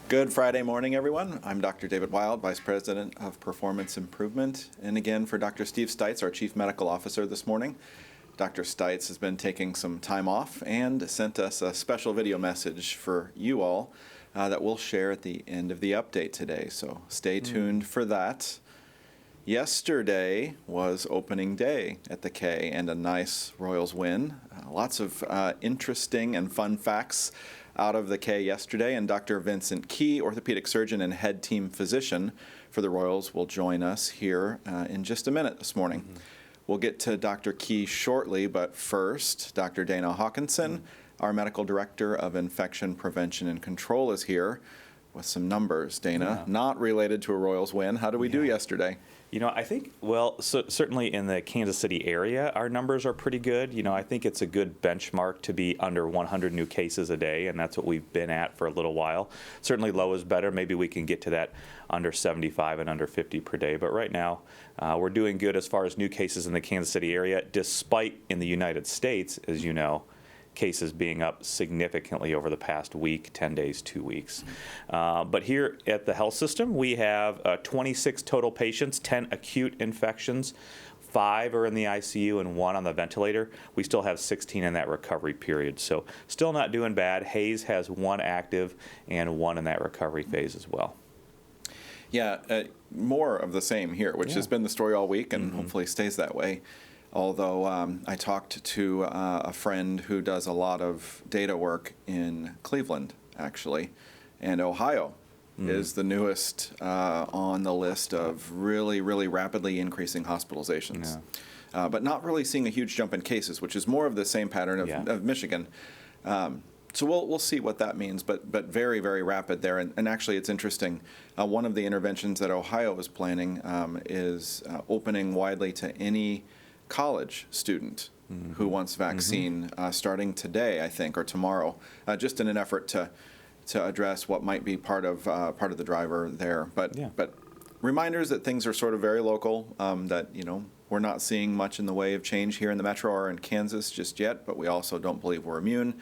Good Friday morning, everyone. I'm Dr. David Wild, Vice President of Performance Improvement. And again, for Dr. Steve Stites, our Chief Medical Officer this morning. Dr. Stites has been taking some time off and sent us a special video message for you all that we'll share at the end of the update today. So stay tuned for that. Yesterday was opening day at the K and a nice Royals win. Lots of interesting and fun facts out of the K yesterday, and Dr. Vincent Key, orthopedic surgeon and head team physician for the Royals, will join us here in just a minute this morning. We'll get to Dr. Key shortly, but first, Dr. Dana Hawkinson, our medical director of infection prevention and control, is here with some numbers. Dana, not related to a Royals win. How did we do yesterday? You know, I think, certainly in the Kansas City area, our numbers are pretty good. You know, I think it's a good benchmark to be under 100 new cases a day, and that's what we've been at for a little while. Certainly low is better. Maybe we can get to that under 75 and under 50 per day. But right now, we're doing good as far as new cases in the Kansas City area, despite in the United States, as you know, cases being up significantly over the past week, 10 days, 2 weeks. But here at the health system, we have 26 total patients, 10 acute infections, 5 are in the ICU and 1 on the ventilator. We still have 16 in that recovery period. So still not doing bad. Hays has 1 active and 1 in that recovery phase as well. Yeah, more of the same here, which has been the story all week and hopefully stays that way. Although I talked to a friend who does a lot of data work in Cleveland, actually, and Ohio is the newest on the list of really, really rapidly increasing hospitalizations. But not really seeing a huge jump in cases, which is more of the same pattern of Michigan. So we'll see what that means, but very, very rapid there. And actually, it's interesting. One of the interventions that Ohio is planning is opening widely to any college student who wants vaccine starting today, I think, or tomorrow, just in an effort to address what might be part of the driver there. But reminders that things are sort of very local, that we're not seeing much in the way of change here in the metro or in Kansas just yet, but we also don't believe we're immune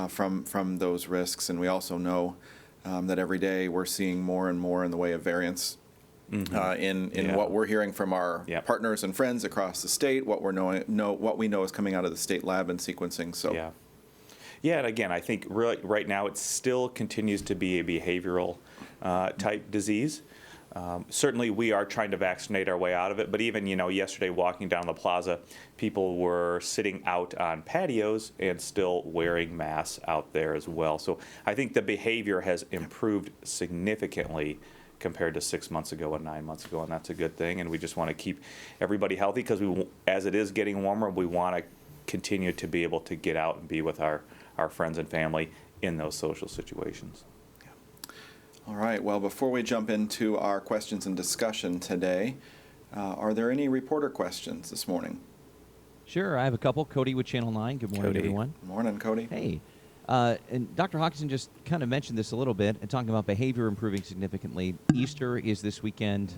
from those risks. And we also know that every day we're seeing more and more in the way of variants in what we're hearing from our partners and friends across the state, what we know is coming out of the state lab and sequencing. So and again, I think really right now it still continues to be a behavioral type disease. Certainly we are trying to vaccinate our way out of it, but even yesterday walking down the plaza, people were sitting out on patios and still wearing masks out there as well. So I think the behavior has improved significantly compared to 6 months ago and 9 months ago, and that's a good thing. And we just want to keep everybody healthy because as it is getting warmer, we want to continue to be able to get out and be with our friends and family in those social situations. All right. Well, before we jump into our questions and discussion today, are there any reporter questions this morning? Sure. I have a couple. Cody with Channel 9. Good morning, everyone. Good morning, Cody. Hey. And Dr. Hawkinson just kind of mentioned this a little bit, and talking about behavior improving significantly. Easter is this weekend.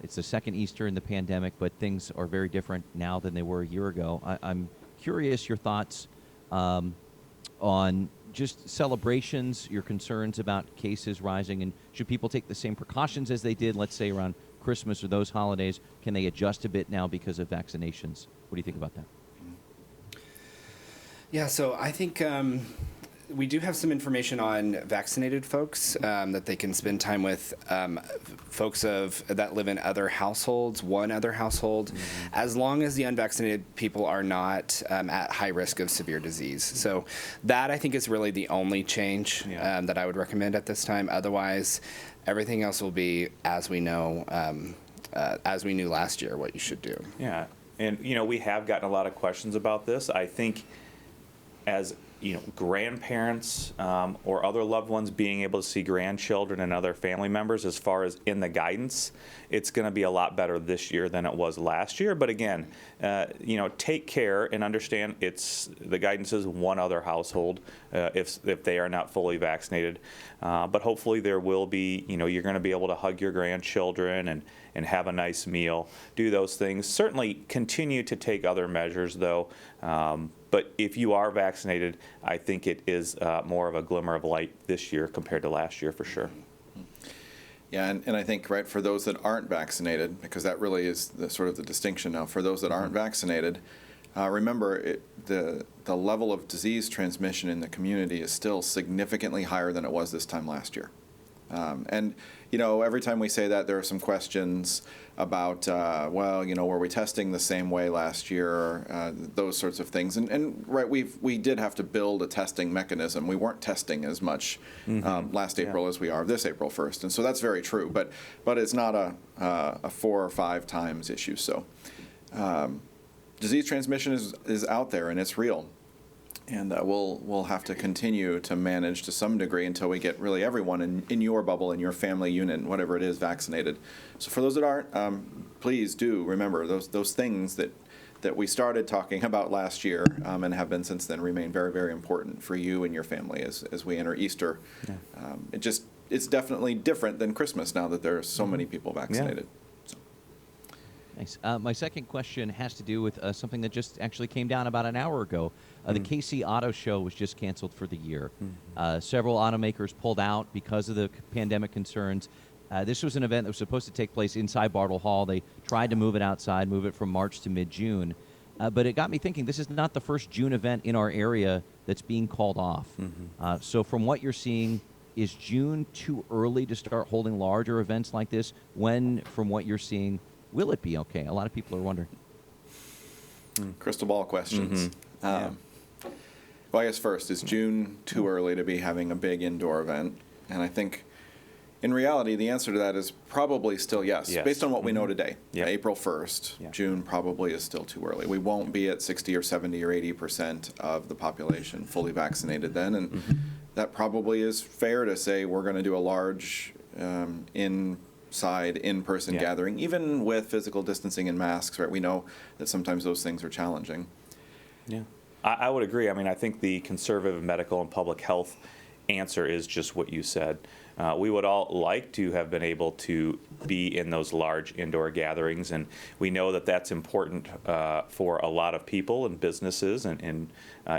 It's the second Easter in the pandemic, but things are very different now than they were a year ago. I'm curious your thoughts on just celebrations, your concerns about cases rising, and should people take the same precautions as they did, let's say, around Christmas or those holidays? Can they adjust a bit now because of vaccinations? What do you think about that? Yeah, so I think we do have some information on vaccinated folks that they can spend time with folks that live in other households, one other household, as long as the unvaccinated people are not at high risk of severe disease. So that, I think, is really the only change that I would recommend at this time. Otherwise, everything else will be as we know, as we knew last year, what you should do. Yeah, and we have gotten a lot of questions about this. I think as grandparents or other loved ones being able to see grandchildren and other family members, as far as in the guidance, it's going to be a lot better this year than it was last year. But again, take care and understand the guidance is one other household if they are not fully vaccinated. But hopefully there will be, you're going to be able to hug your grandchildren and have a nice meal, do those things. Certainly continue to take other measures, though. But if you are vaccinated, I think it is more of a glimmer of light this year compared to last year for sure. Yeah, and I think, right, for those that aren't vaccinated, because that really is the sort of the distinction now, for those that aren't vaccinated, remember the level of disease transmission in the community is still significantly higher than it was this time last year. And, every time we say that, there are some questions about, were we testing the same way last year, those sorts of things. And right, we did have to build a testing mechanism. We weren't testing as much last April as we are this April 1st. And so that's very true, but it's not a 4 or 5 times issue. So disease transmission is out there, and it's real. And we'll have to continue to manage to some degree until we get really everyone in your bubble, in your family unit, whatever it is, vaccinated. So for those that aren't, please do remember those things that we started talking about last year and have been since then remain very, very important for you and your family as we enter Easter. Yeah. It's definitely different than Christmas now that there are so many people vaccinated. Yeah. Thanks. My second question has to do with something that just actually came down about an hour ago. The KC Auto Show was just canceled for the year. Several automakers pulled out because of the pandemic concerns. This was an event that was supposed to take place inside Bartle Hall. They tried to move it outside, move it from March to mid-June. But it got me thinking, this is not the first June event in our area that's being called off. So from what you're seeing, is June too early to start holding larger events like this? When, from what you're seeing, will it be okay? A lot of people are wondering. Crystal ball questions. Well, I guess first, is June too early to be having a big indoor event? And I think, in reality, the answer to that is probably still yes. Based on what we know today. April 1st, June probably is still too early. We won't be at 60 or 70 or 80% of the population fully vaccinated then, and that probably is fair to say we're going to do a large in-person gathering, even with physical distancing and masks, right? We know that sometimes those things are challenging. Yeah, I would agree. I mean, I think the conservative medical and public health answer is just what you said. We would all like to have been able to be in those large indoor gatherings, and we know that that's important for a lot of people and businesses and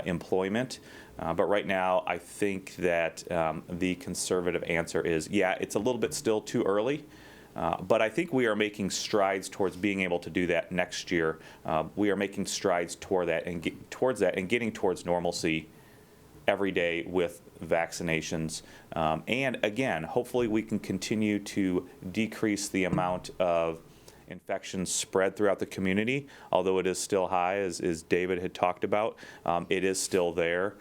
employment. But right now, I think that the conservative answer is, it's a little bit still too early. But I think we are making strides towards being able to do that next year. We are making strides toward that and getting towards normalcy every day with vaccinations. And again, hopefully we can continue to decrease the amount of infections spread throughout the community, although it is still high, as David had talked about. It is still there.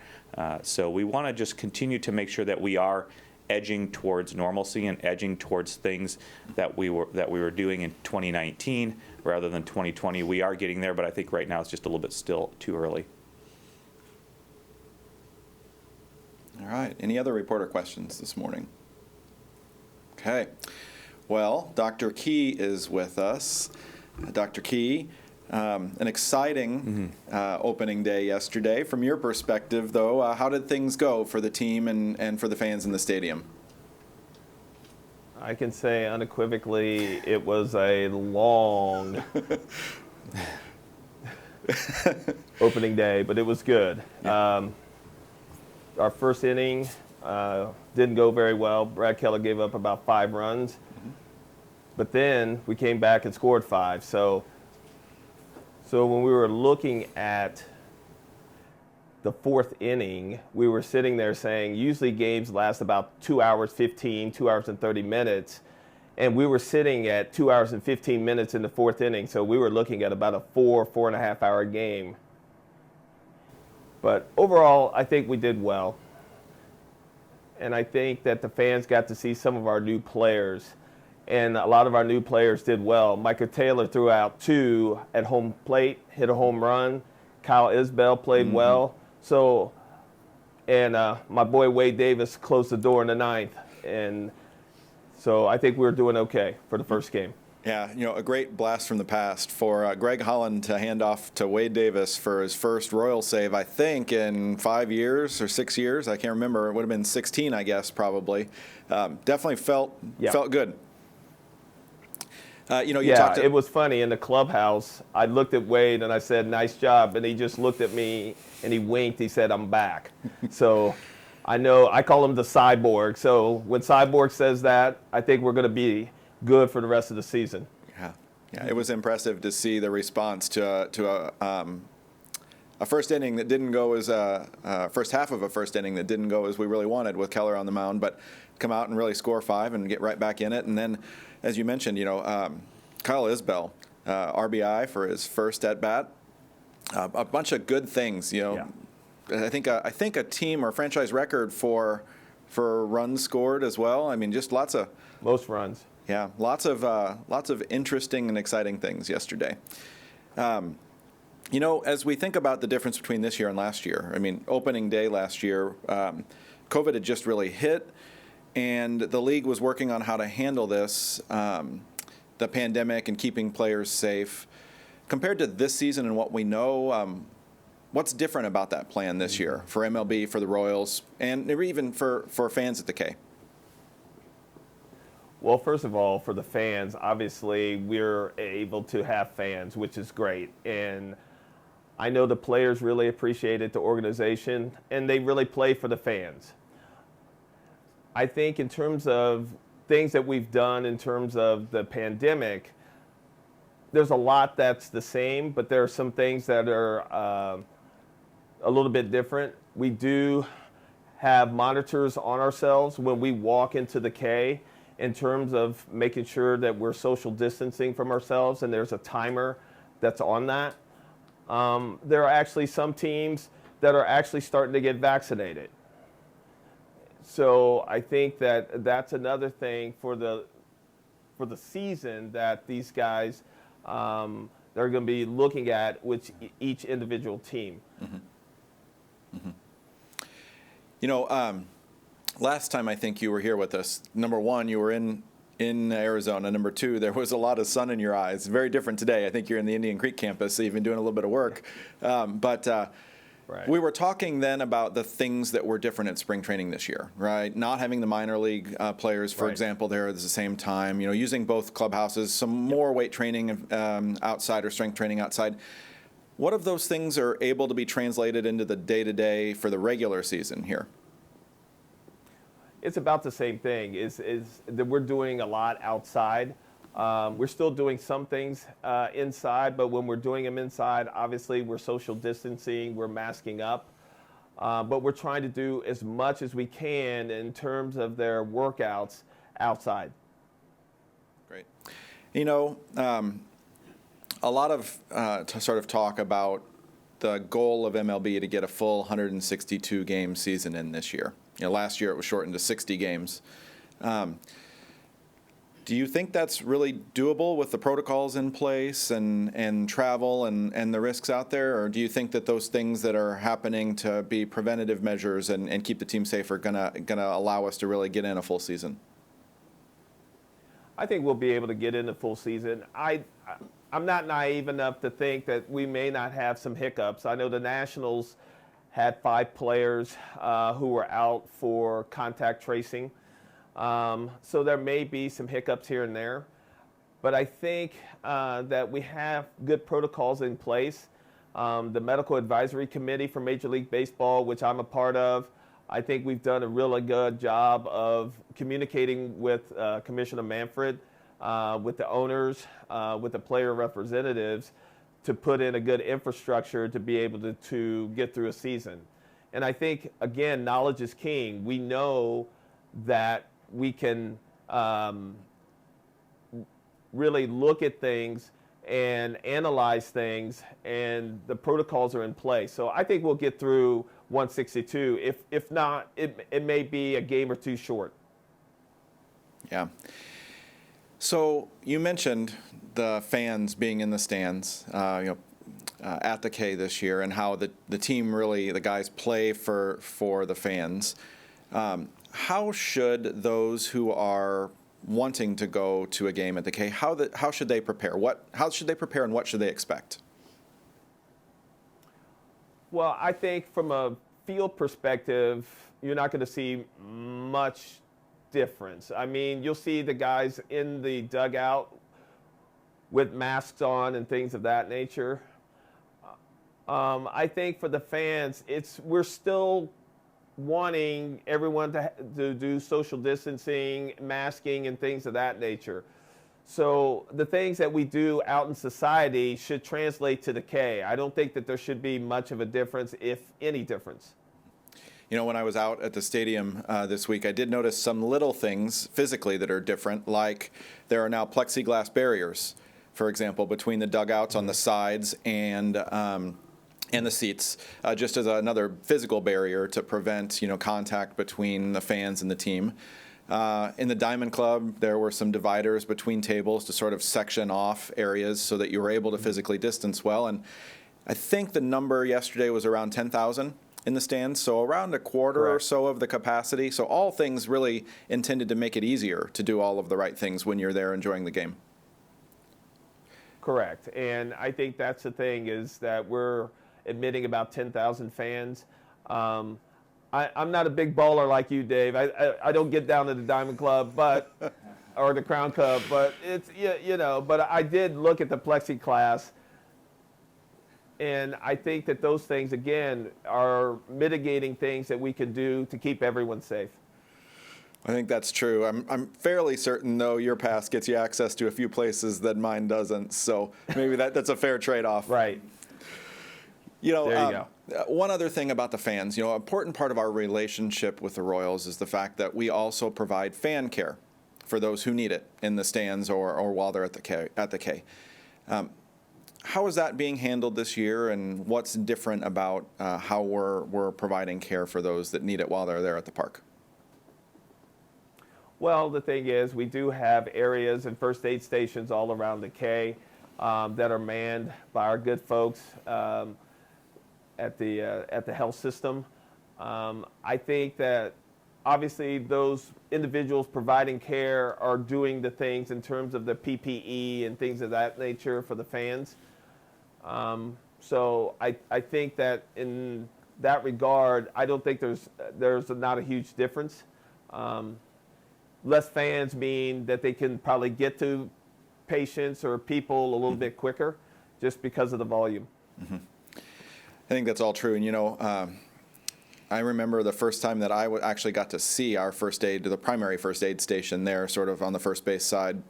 So we want to just continue to make sure that we are edging towards normalcy and edging towards things that we were doing in 2019 rather than 2020. We are getting there, but I think right now it's just a little bit still too early. All right. Any other reporter questions this morning? Okay. Well, Dr. Key is with us. Dr. Key, an exciting opening day yesterday. From your perspective, though, how did things go for the team and for the fans in the stadium? I can say unequivocally it was a long opening day, but it was good. Our first inning didn't go very well. Brad Keller gave up about 5 runs. But then we came back and scored 5. So when we were looking at the 4th inning, we were sitting there saying usually games last about 2 hours 15, 2 hours and 30 minutes. And we were sitting at 2 hours and 15 minutes in the 4th inning. So we were looking at about a 4.5 hour game. But overall, I think we did well. And I think that the fans got to see some of our new players. And a lot of our new players did well. Micah Taylor threw out 2 at home plate, hit a home run. Kyle Isbell played well. So, and my boy Wade Davis closed the door in the 9th. And so I think we were doing okay for the first game. Yeah, a great blast from the past for Greg Holland to hand off to Wade Davis for his first Royal save, I think, in 5 years or 6 years. I can't remember. It would have been 16, I guess, probably. Definitely felt good. You talked. It was funny in the clubhouse. I looked at Wade and I said, "Nice job," and he just looked at me and he winked. He said, "I'm back." So I know I call him the cyborg. So when Cyborg says that, I think we're going to be good for the rest of the season. Yeah, it was impressive to see the response to a first inning that didn't go as first half of a first inning that didn't go as we really wanted with Keller on the mound, but come out and really score 5 and get right back in it. And then, as you mentioned, Kyle Isbell, RBI for his first at bat, a bunch of good things. I think a team or franchise record for runs scored as well. I mean, just Most runs. Yeah, lots of interesting and exciting things yesterday. As we think about the difference between this year and last year, I mean, opening day last year, COVID had just really hit, and the league was working on how to handle this, the pandemic and keeping players safe. Compared to this season and what we know, what's different about that plan this year for MLB, for the Royals, and even for fans at the K? Well, first of all, for the fans, obviously we're able to have fans, which is great. And I know the players really appreciate it, the organization, and they really play for the fans. I think in terms of things that we've done in terms of the pandemic, there's a lot that's the same, but there are some things that are a little bit different. We do have monitors on ourselves when we walk into the K, in terms of making sure that we're social distancing from ourselves, and there's a timer that's on that. There are actually some teams that are actually starting to get vaccinated. So I think that that's another thing for the season that these guys they're going to be looking at with each individual team. Mm-hmm. Mm-hmm. Last time I think you were here with us, number one, you were in Arizona. Number two, there was a lot of sun in your eyes. Very different today. I think you're in the Indian Creek campus, so you've been doing a little bit of work. Right. We were talking then about the things that were different at spring training this year, right? Not having the minor league players, for example, there at the same time. Using both clubhouses, some more weight training outside or strength training outside. What of those things are able to be translated into the day-to-day for the regular season here? It's about the same thing. Is that we're doing a lot outside. We're still doing some things inside, but when we're doing them inside, obviously we're social distancing, we're masking up. But we're trying to do as much as we can in terms of their workouts outside. Great. A lot of sort of talk about the goal of MLB to get a full 162 game season in this year. Last year it was shortened to 60 games. Do you think that's really doable with the protocols in place and travel and the risks out there? Or do you think that those things that are happening to be preventative measures and keep the team safe are gonna allow us to really get in a full season? I think we'll be able to get in the full season. I'm not naive enough to think that we may not have some hiccups. I know the Nationals had 5 players who were out for contact tracing. So there may be some hiccups here and there. But I think that we have good protocols in place. The Medical Advisory Committee for Major League Baseball, which I'm a part of, I think we've done a really good job of communicating with Commissioner Manfred, with the owners, with the player representatives, to put in a good infrastructure to be able to get through a season. And I think, again, knowledge is king. We know that we can really look at things and analyze things, and the protocols are in place. So I think we'll get through 162. If not, it may be a game or two short. Yeah. So you mentioned the fans being in the stands, at the K this year, and how the team really, the guys play for the fans. How should those who are wanting to go to a game at the K, how should they prepare? How should they prepare, and what should they expect? Well, I think from a field perspective, you're not going to see much difference. I mean, you'll see the guys in the dugout with masks on and things of that nature. I think for the fans, we're still wanting everyone to do social distancing, masking, and things of that nature. So the things that we do out in society should translate to the K. I don't think that there should be much of a difference, if any difference. You know, when I was out at the stadium this week, I did notice some little things physically that are different, like there are now plexiglass barriers, for example, between the dugouts on the sides and the seats, just as another physical barrier to prevent, contact between the fans and the team. In the Diamond Club, there were some dividers between tables to sort of section off areas so that you were able to physically distance well. And I think the number yesterday was around 10,000 in the stands, so around a quarter Correct. or so of the capacity. So all things really intended to make it easier to do all of the right things when you're there enjoying the game. Correct. And I think that's the thing, is that we're admitting about 10,000 fans. I'm not a big baller like you, Dave. I don't get down to the Diamond Club, or the Crown Cup, but it's, but I did look at the plexiglass, and I think that those things, again, are mitigating things that we can do to keep everyone safe. I think that's true. I'm fairly certain, though, your pass gets you access to a few places that mine doesn't, so maybe that's a fair trade-off. Right. There you go. One other thing about the fans, an important part of our relationship with the Royals is the fact that we also provide fan care for those who need it in the stands or while they're at the K. How is that being handled this year, and what's different about how we're providing care for those that need it while they're there at the park? Well, the thing is, we do have areas and first aid stations all around the K that are manned by our good folks at the health system. I think that obviously those individuals providing care are doing the things in terms of the PPE and things of that nature for the fans. So I think that in that regard, I don't think there's not a huge difference. Less fans mean that they can probably get to patients or people a little bit quicker just because of the volume. Mm-hmm. I think that's all true. And, I remember the first time that I actually got to see our the primary first aid station there, sort of on the first base side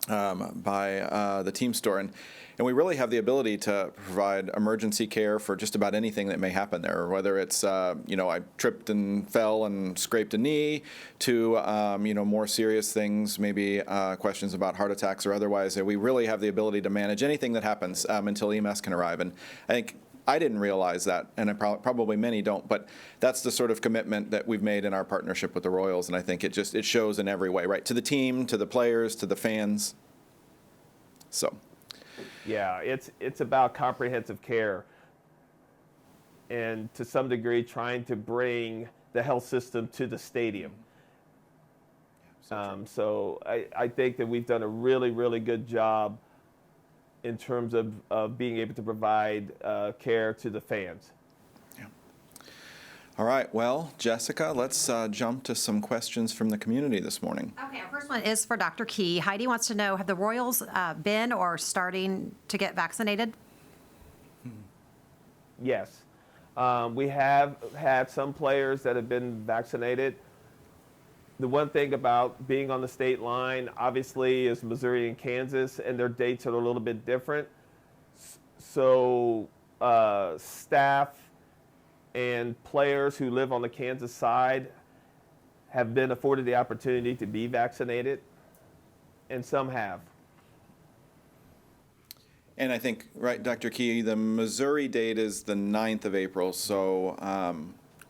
by the team store. And we really have the ability to provide emergency care for just about anything that may happen there, whether it's, I tripped and fell and scraped a knee, to, more serious things, maybe questions about heart attacks or otherwise. We really have the ability to manage anything that happens until EMS can arrive. And I think I didn't realize that, and probably many don't, but that's the sort of commitment that we've made in our partnership with the Royals, and I think it shows in every way, right? To the team, to the players, to the fans. So. Yeah, it's about comprehensive care, and to some degree trying to bring the health system to the stadium. So I think that we've done a really, really good job in terms of being able to provide care to the fans. Yeah. All right. Well, Jessica, let's jump to some questions from the community this morning. Okay, our first one is for Dr. Key. Heidi wants to know, have the Royals been or starting to get vaccinated? Yes. We have had some players that have been vaccinated. The one thing about being on the state line, obviously, is Missouri and Kansas, and their dates are a little bit different. So staff and players who live on the Kansas side have been afforded the opportunity to be vaccinated, and some have. And I think, right, Dr. Key, the Missouri date is the 9th of April, so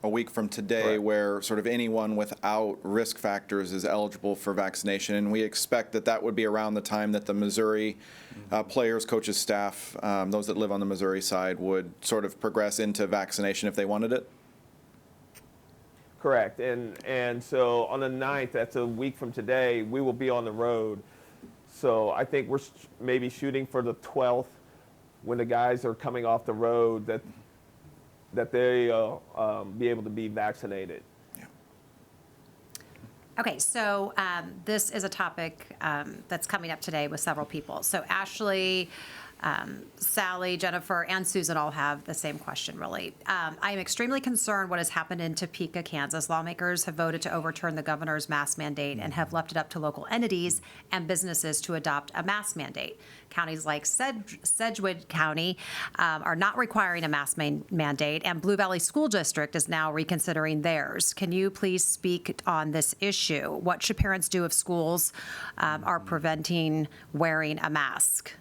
a week from today. Correct. Where sort of anyone without risk factors is eligible for vaccination. And we expect that would be around the time that the Missouri players, coaches, staff, those that live on the Missouri side, would sort of progress into vaccination if they wanted it. Correct. And so on the 9th, that's a week from today, we will be on the road. So I think we're maybe shooting for the 12th, when the guys are coming off the road, that they be able to be vaccinated. Yeah. Okay, so this is a topic that's coming up today with several people. So Ashley, Sally, Jennifer, and Susan all have the same question, really. I am extremely concerned what has happened in Topeka, Kansas. Lawmakers have voted to overturn the governor's mask mandate and have left it up to local entities and businesses to adopt a mask mandate. Counties like Sedgwick County are not requiring a mask mandate, and Blue Valley School District is now reconsidering theirs. Can you please speak on this issue? What should parents do if schools are preventing wearing a mask?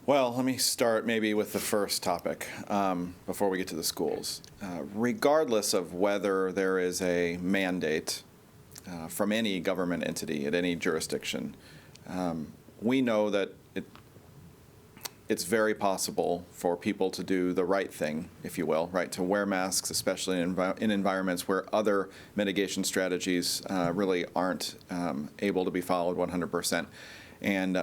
Well, let me start maybe with the first topic before we get to the schools. Regardless of whether there is a mandate from any government entity at any jurisdiction, we know that it's very possible for people to do the right thing, if you will, right, to wear masks, especially in environments where other mitigation strategies really aren't able to be followed 100%. And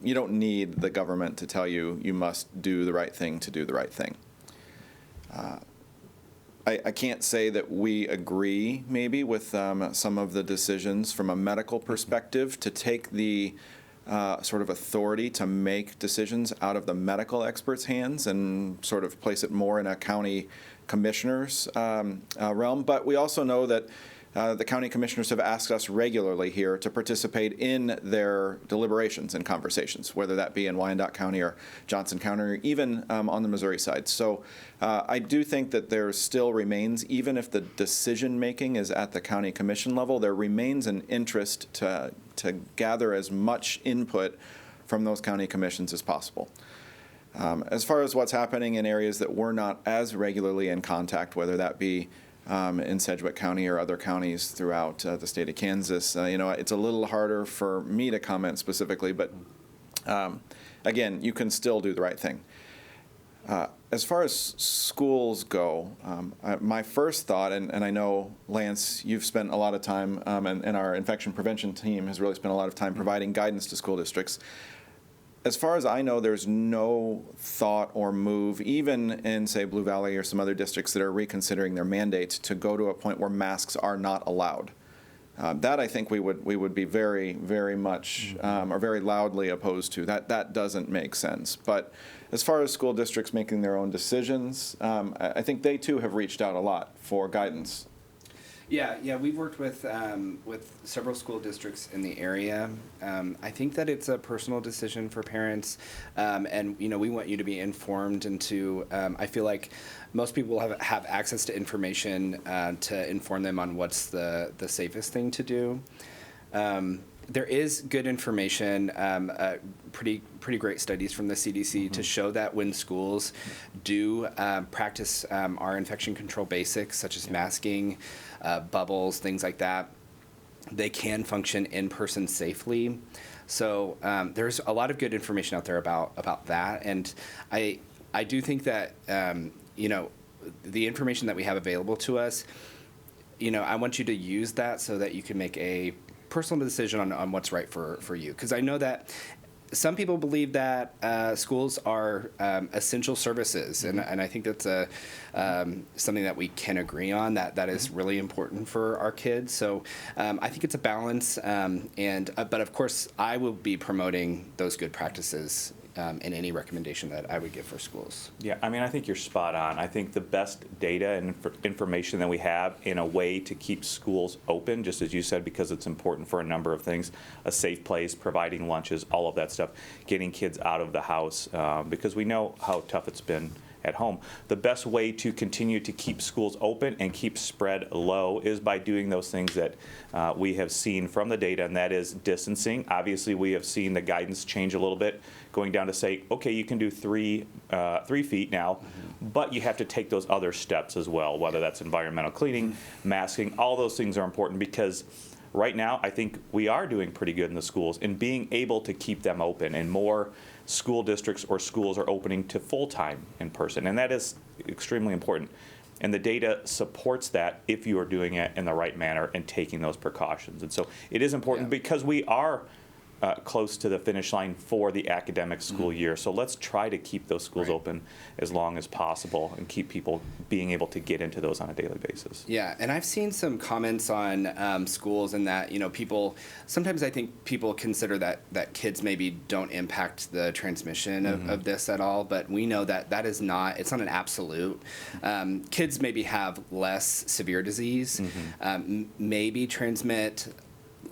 you don't need the government to tell you you must do the right thing to do the right thing. I can't say that we agree maybe with some of the decisions from a medical perspective to take the sort of authority to make decisions out of the medical experts' hands and sort of place it more in a county commissioner's realm. But we also know that the county commissioners have asked us regularly here to participate in their deliberations and conversations, whether that be in Wyandotte County or Johnson County or even on the Missouri side. So I do think that there still remains, even if the decision-making is at the county commission level, there remains an interest to gather as much input from those county commissions as possible. As far as what's happening in areas that we're not as regularly in contact, whether that be in Sedgwick County or other counties throughout the state of Kansas. It's a little harder for me to comment specifically, but again, you can still do the right thing. As far as schools go, my first thought, and I know, Lance, you've spent a lot of time, and our infection prevention team has really spent a lot of time providing guidance to school districts. As far as I know, there's no thought or move, even in, say, Blue Valley or some other districts that are reconsidering their mandate to go to a point where masks are not allowed. That I think we would be very, very much or very loudly opposed to. That doesn't make sense. But as far as school districts making their own decisions, I think they too have reached out a lot for guidance. Yeah, we've worked with several school districts in the area. I think that it's a personal decision for parents, and we want you to be informed. And I feel like most people have access to information to inform them on what's the safest thing to do. There is good information, pretty great studies from the CDC to show that when schools do practice our infection control basics, such as masking, bubbles, things like that, they can function in person safely. So there's a lot of good information out there about that, and I do think that the information that we have available to us, I want you to use that so that you can make a personal decision on what's right for you. Because I know that some people believe that schools are essential services, and I think that's something that we can agree on, that is really important for our kids. So I think it's a balance, but of course I will be promoting those good practices in any recommendation that I would give for schools. Yeah, I think you're spot on. I think the best data and information that we have in a way to keep schools open, just as you said, because it's important for a number of things, a safe place, providing lunches, all of that stuff, getting kids out of the house, because we know how tough it's been at home. The best way to continue to keep schools open and keep spread low is by doing those things that we have seen from the data, and that is distancing. Obviously, we have seen the guidance change a little bit, going down to say, okay, you can do 3 feet now, but you have to take those other steps as well, whether that's environmental cleaning, masking. All those things are important because right now I think we are doing pretty good in the schools in being able to keep them open, and more school districts or schools are opening to full-time in person, and that is extremely important. And the data supports that if you are doing it in the right manner and taking those precautions. And so it is important because we are close to the finish line for the academic school year. So let's try to keep those schools open as long as possible and keep people being able to get into those on a daily basis. Yeah, and I've seen some comments on schools and that, people, sometimes I think people consider that kids maybe don't impact the transmission of this at all, but we know that it's not an absolute. Kids maybe have less severe disease, maybe transmit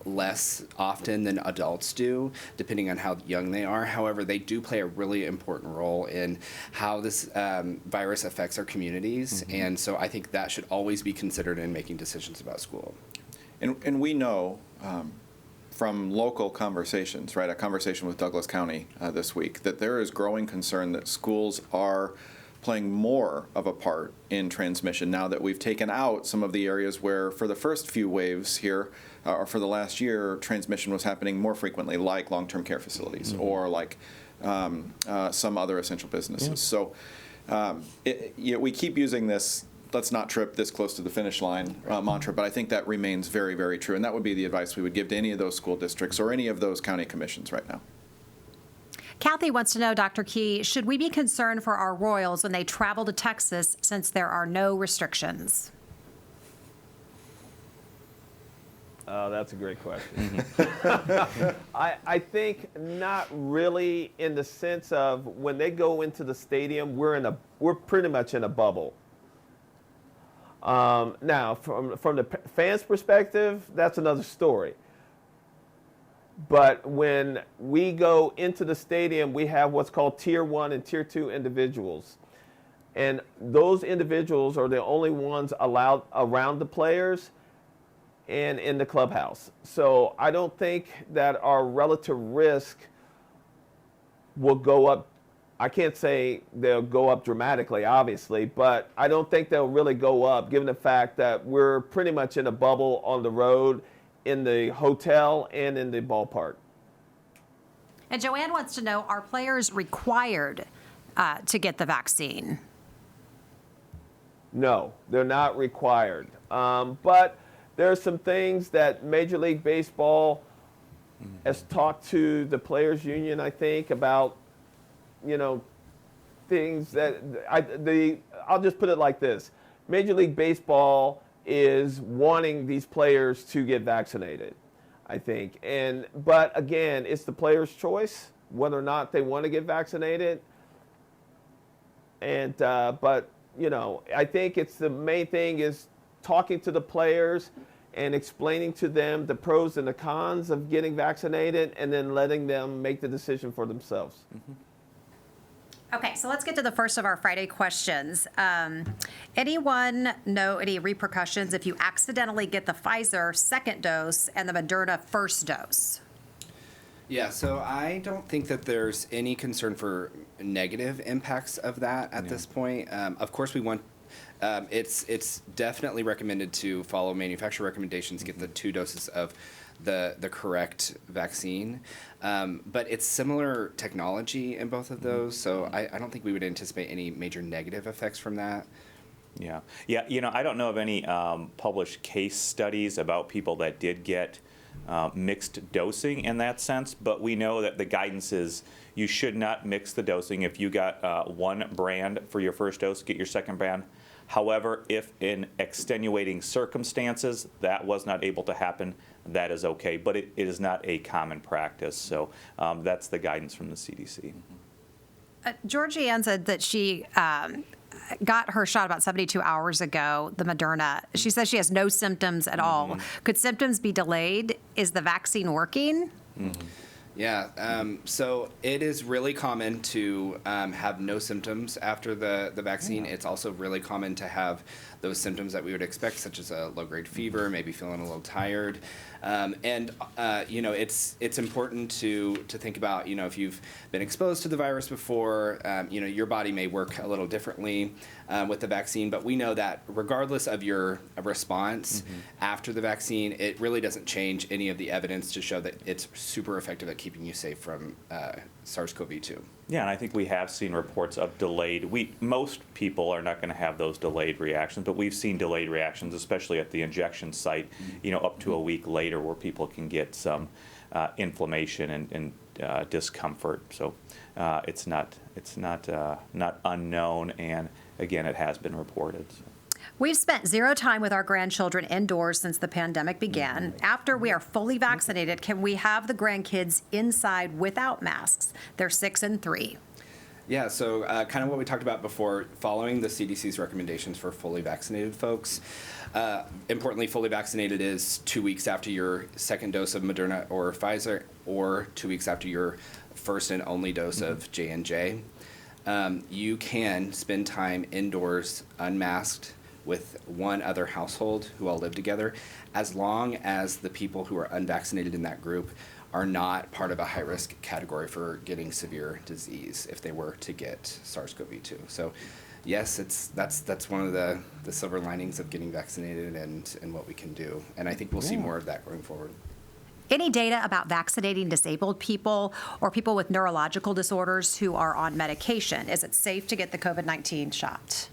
less often than adults do, depending on how young they are. However, they do play a really important role in how this virus affects our communities, and so I think that should always be considered in making decisions about school. And we know from local conversations, right, a conversation with Douglas County this week, that there is growing concern that schools are playing more of a part in transmission now that we've taken out some of the areas where for the first few waves here, or for the last year, transmission was happening more frequently, like long-term care facilities or like some other essential businesses. So we keep using this let's not trip this close to the finish line mantra, but I think that remains very, very true. And that would be the advice we would give to any of those school districts or any of those county commissions right now. Kathy wants to know, Dr. Key, should we be concerned for our Royals when they travel to Texas since there are no restrictions? Oh, that's a great question. I think not really, in the sense of when they go into the stadium, we're pretty much in a bubble. Now, from the fans' perspective, that's another story. But when we go into the stadium, we have what's called Tier 1 and Tier 2 individuals. And those individuals are the only ones allowed around the players and in the clubhouse. So I don't think that our relative risk will go up. I can't say they'll go up dramatically, obviously, but I don't think they'll really go up given the fact that we're pretty much in a bubble on the road, in the hotel, and in the ballpark. And Joanne wants to know, are players required to get the vaccine? No, they're not required. But there are some things that Major League Baseball has talked to the Players Union, I think, about, things that I'll just put it like this. Major League Baseball is wanting these players to get vaccinated, I think. But again, it's the player's choice whether or not they want to get vaccinated. But I think it's the main thing is talking to the players and explaining to them the pros and the cons of getting vaccinated, and then letting them make the decision for themselves. Okay, so let's get to the first of our Friday questions. Anyone know any repercussions if you accidentally get the Pfizer second dose and the Moderna first dose? Yeah, so I don't think that there's any concern for negative impacts of that at this point. Of course, we want it's definitely recommended to follow manufacturer recommendations, get the 2 doses of the correct vaccine. But it's similar technology in both of those, so I don't think we would anticipate any major negative effects from that. Yeah. I don't know of any published case studies about people that did get mixed dosing in that sense, but we know that the guidance is you should not mix the dosing. If you got one brand for your first dose, get your second brand. However, if in extenuating circumstances that was not able to happen, that is okay, but it is not a common practice. So that's the guidance from the CDC. Georgianne said that she got her shot about 72 hours ago, the Moderna. She says she has no symptoms at all. Could symptoms be delayed? Is the vaccine working? Yeah, so it is really common to have no symptoms after the vaccine. It's also really common to have those symptoms that we would expect, such as a low-grade fever, maybe feeling a little tired. It's important to think about, if you've been exposed to the virus before, your body may work a little differently with the vaccine, but we know that regardless of your response after the vaccine, it really doesn't change any of the evidence to show that it's super effective at keeping you safe from SARS-CoV-2. Yeah, and I think we have seen reports of delayed. Most people are not going to have those delayed reactions, but we've seen delayed reactions, especially at the injection site, up to a week later, where people can get some inflammation and discomfort. So it's not unknown, and again, it has been reported. So. We've spent zero time with our grandchildren indoors since the pandemic began. After we are fully vaccinated, can we have the grandkids inside without masks? They're 6 and 3. Yeah, so kind of what we talked about before, following the CDC's recommendations for fully vaccinated folks. Importantly, fully vaccinated is 2 weeks after your second dose of Moderna or Pfizer, or 2 weeks after your first and only dose of J&J. You can spend time indoors unmasked with one other household who all live together, as long as the people who are unvaccinated in that group are not part of a high-risk category for getting severe disease if they were to get SARS-CoV-2. So yes, that's one of the silver linings of getting vaccinated and what we can do. And I think we'll see more of that going forward. Any data about vaccinating disabled people or people with neurological disorders who are on medication? Is it safe to get the COVID-19 shot?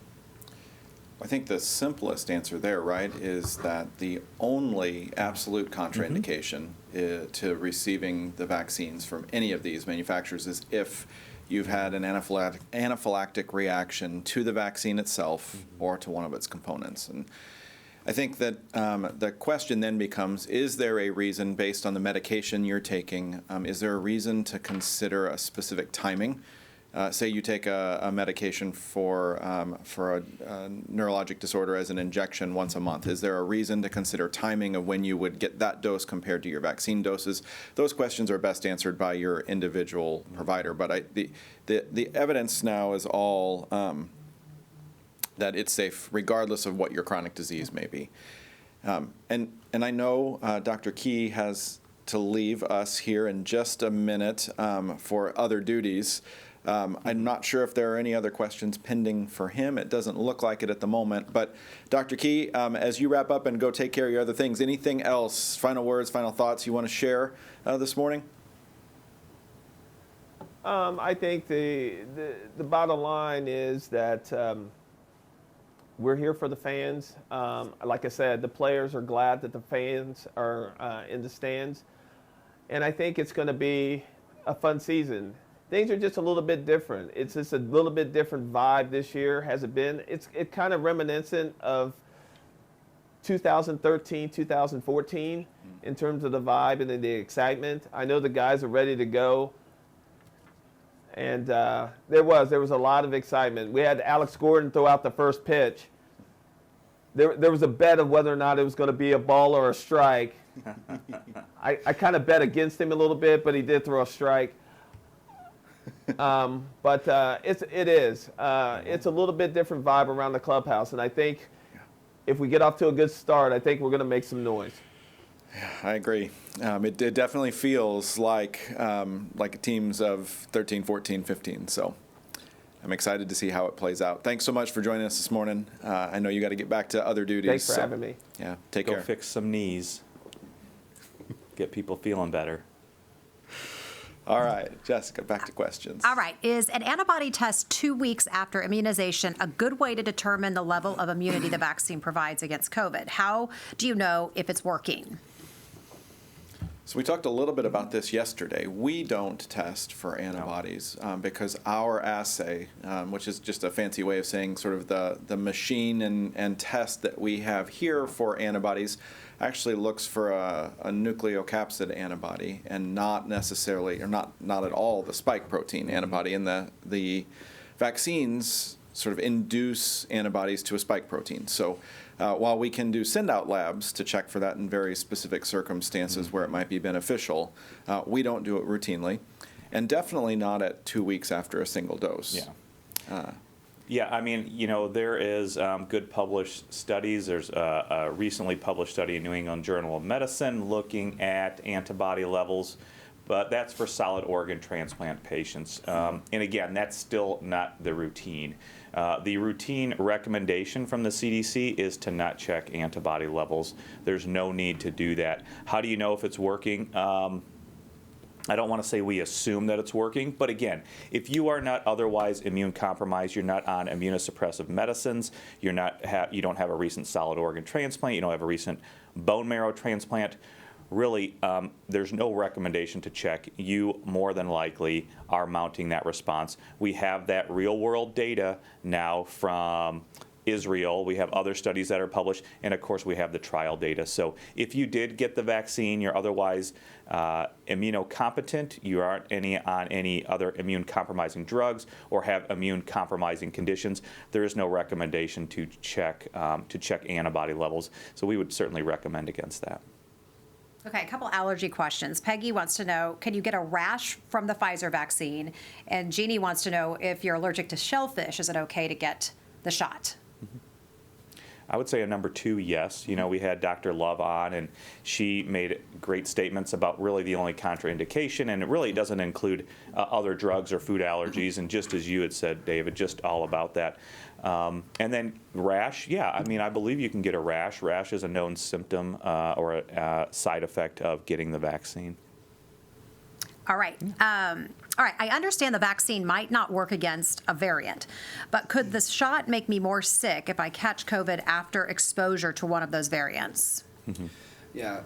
I think the simplest answer there, right, is that the only absolute contraindication to receiving the vaccines from any of these manufacturers is if you've had an anaphylactic reaction to the vaccine itself or to one of its components. And I think that the question then becomes, is there a reason based on the medication you're taking, is there a reason to consider a specific timing? Say you take a medication for a neurologic disorder as an injection once a month. Is there a reason to consider timing of when you would get that dose compared to your vaccine doses? Those questions are best answered by your individual provider. But the evidence now is all that it's safe regardless of what your chronic disease may be. And I know Dr. Key has to leave us here in just a minute for other duties. I'm not sure if there are any other questions pending for him. It doesn't look like it at the moment. But Dr. Key, as you wrap up and go take care of your other things, anything else, final words, final thoughts you want to share this morning? I think the bottom line is that we're here for the fans. Like I said, the players are glad that the fans are in the stands. And I think it's going to be a fun season. Things are just a little bit different. It's just a little bit different vibe this year, has it been? It's kind of reminiscent of 2013, 2014 in terms of the vibe and the excitement. I know the guys are ready to go. And there was a lot of excitement. We had Alex Gordon throw out the first pitch. There was a bet of whether or not it was going to be a ball or a strike. I kind of bet against him a little bit, but he did throw a strike. But it is. It's a little bit different vibe around the clubhouse, and I think if we get off to a good start, I think we're going to make some noise. Yeah, I agree. It definitely feels like teams of 13, 14, 15. So I'm excited to see how it plays out. Thanks so much for joining us this morning. I know you got to get back to other duties. Thanks for having me. Yeah, take care. Go fix some knees. Get people feeling better. All right, Jessica, back to questions. All right. Is an antibody test 2 weeks after immunization a good way to determine the level of immunity the vaccine provides against COVID? How do you know if it's working? So we talked a little bit about this yesterday. We don't test for antibodies because our assay, which is just a fancy way of saying sort of the machine and test that we have here for antibodies, actually looks for a nucleocapsid antibody and not necessarily, or not at all, the spike protein antibody. And the vaccines sort of induce antibodies to a spike protein. So while we can do send-out labs to check for that in very specific circumstances where it might be beneficial, we don't do it routinely, and definitely not at 2 weeks after a single dose. Yeah. Yeah, I mean, there is good published studies. There's a recently published study in New England Journal of Medicine looking at antibody levels, but that's for solid organ transplant patients. And again, that's still not the routine. The routine recommendation from the CDC is to not check antibody levels. There's no need to do that. How do you know if it's working? I don't want to say we assume that it's working, but again, if you are not otherwise immune compromised, you're not on immunosuppressive medicines, you don't have a recent solid organ transplant, you don't have a recent bone marrow transplant, really, there's no recommendation to check. You more than likely are mounting that response. We have that real-world data now from Israel. We have other studies that are published, and of course we have the trial data. So if you did get the vaccine, you're otherwise immunocompetent, you aren't on any other immune compromising drugs or have immune compromising conditions, there is no recommendation to check antibody levels. So we would certainly recommend against that. Okay, a couple allergy questions. Peggy wants to know, can you get a rash from the Pfizer vaccine? And Jeannie wants to know, if you're allergic to shellfish, is it okay to get the shot? I would say a number 2, yes. You know, we had Dr. Love on, and she made great statements about really the only contraindication, and it really doesn't include other drugs or food allergies, and just as you had said, David, just all about that. And then rash, yeah, I mean, I believe you can get a rash. Rash is a known symptom or a side effect of getting the vaccine. All right. All right. I understand the vaccine might not work against a variant, but could the shot make me more sick if I catch COVID after exposure to one of those variants? Mm-hmm. Yeah.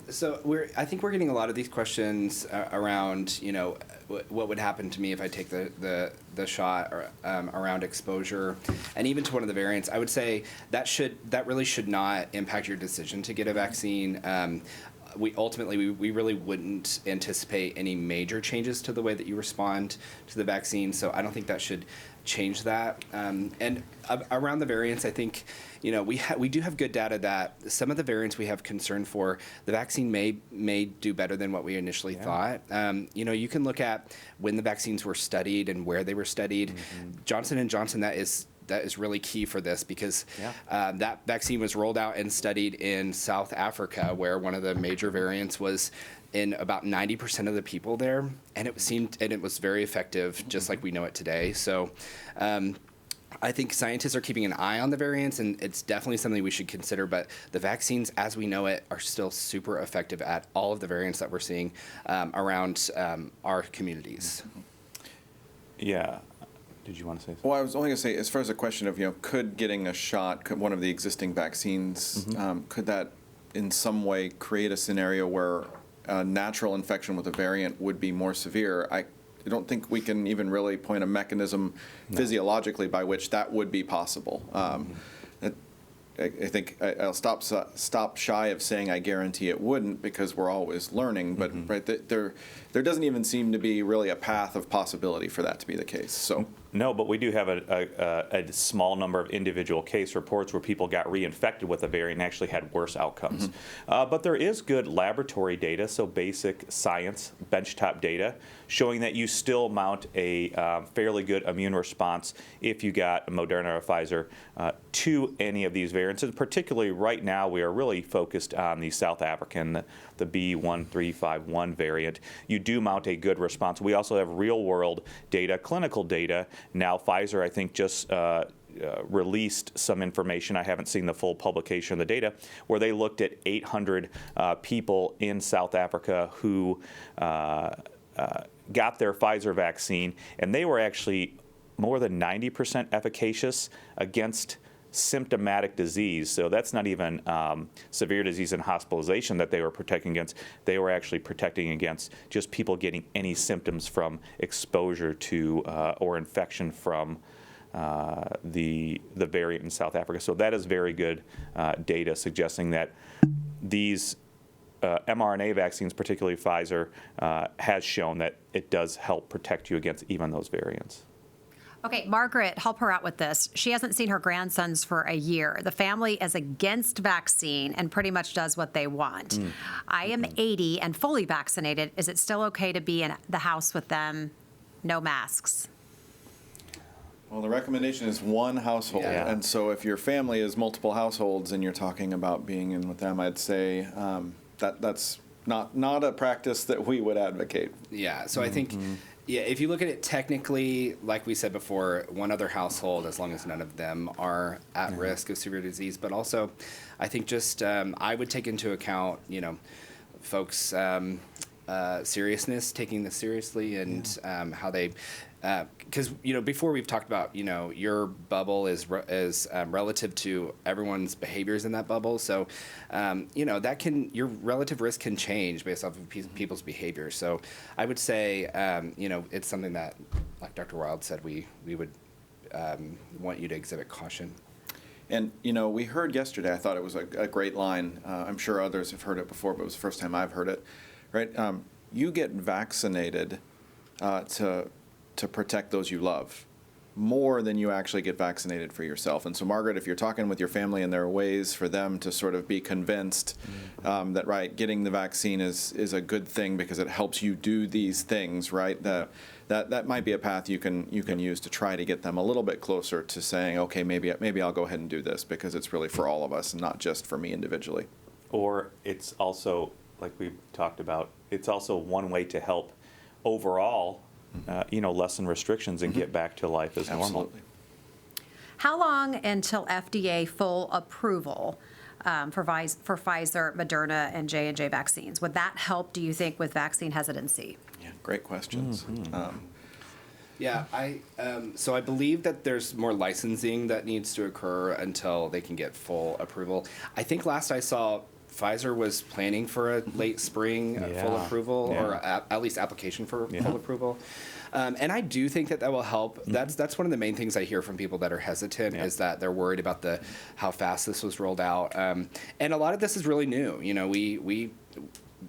So I think we're getting a lot of these questions around, you know, what would happen to me if I take the shot or, around exposure, and even to one of the variants. I would say that really should not impact your decision to get a vaccine. We really wouldn't anticipate any major changes to the way that you respond to the vaccine, so I don't think that should change that. And around the variants, I think, you know, we do have good data that some of the variants we have concern for, the vaccine may do better than what we initially thought. You know, you can look at when the vaccines were studied and where they were studied. Mm-hmm. Johnson & Johnson, that is really key for this, because that vaccine was rolled out and studied in South Africa, where one of the major variants was in about 90% of the people there, and it was very effective, just like we know it today. So I think scientists are keeping an eye on the variants, and it's definitely something we should consider, but the vaccines as we know it are still super effective at all of the variants that we're seeing around our communities. Yeah. Did you want to say something? Well, I was only going to say, as far as the question of, you know, could getting a shot, could one of the existing vaccines, could that in some way create a scenario where a natural infection with a variant would be more severe? I don't think we can even really point a mechanism physiologically by which that would be possible. I think I'll stop shy of saying I guarantee it wouldn't, because we're always learning. But right, there doesn't even seem to be really a path of possibility for that to be the case. So. No, but we do have a small number of individual case reports where people got reinfected with a variant and actually had worse outcomes. But there is good laboratory data, so basic science, benchtop data, showing that you still mount a fairly good immune response if you got Moderna or Pfizer to any of these variants. And particularly right now, we are really focused on the South African, the B.1.351 variant. You do mount a good response. We also have real-world data, clinical data. Now, Pfizer, I think, just released some information. I haven't seen the full publication of the data, where they looked at 800 people in South Africa who got their Pfizer vaccine, and they were actually more than 90% efficacious against symptomatic disease. So that's not even severe disease and hospitalization that they were protecting against. They were actually protecting against just people getting any symptoms from exposure to or infection from the variant in South Africa. So that is very good data suggesting that these mRNA vaccines, particularly Pfizer, has shown that it does help protect you against even those variants. Okay, Margaret, help her out with this. She hasn't seen her grandsons for a year. The family is against vaccine and pretty much does what they want. I am 80 and fully vaccinated. Is it still okay to be in the house with them? No masks. Well, the recommendation is one household. Yeah. And so if your family is multiple households and you're talking about being in with them, I'd say that's not a practice that we would advocate. Yeah, so I think, if you look at it technically, like we said before, one other household, as long as none of them are at risk of severe disease. But also, I think just I would take into account, folks, seriousness, taking this seriously, and how they, because before we've talked about your bubble is relative to everyone's behaviors in that bubble, so that your relative risk can change based off of people's behaviors. So I would say it's something that, like Dr. Wild said, we would want you to exhibit caution. And, we heard yesterday, I thought it was a great line. I'm sure others have heard it before, but it was the first time I've heard it, right? You get vaccinated to protect those you love more than you actually get vaccinated for yourself. And so, Margaret, if you're talking with your family and there are ways for them to sort of be convinced that, right, getting the vaccine is a good thing because it helps you do these things, right, that might be a path you can use to try to get them a little bit closer to saying, okay, maybe I'll go ahead and do this because it's really for all of us and not just for me individually. Or it's also, like we've talked about, it's also one way to help overall, lessen restrictions and get back to life as normal. Absolutely. How long until FDA full approval for Pfizer, Moderna, and J&J vaccines? Would that help, do you think, with vaccine hesitancy? Yeah, great questions. So I believe that there's more licensing that needs to occur until they can get full approval. I think last I saw, Pfizer was planning for a late spring full approval, or at least application for full approval. And I do think that will help. That's one of the main things I hear from people that are hesitant is that they're worried about how fast this was rolled out. And a lot of this is really new.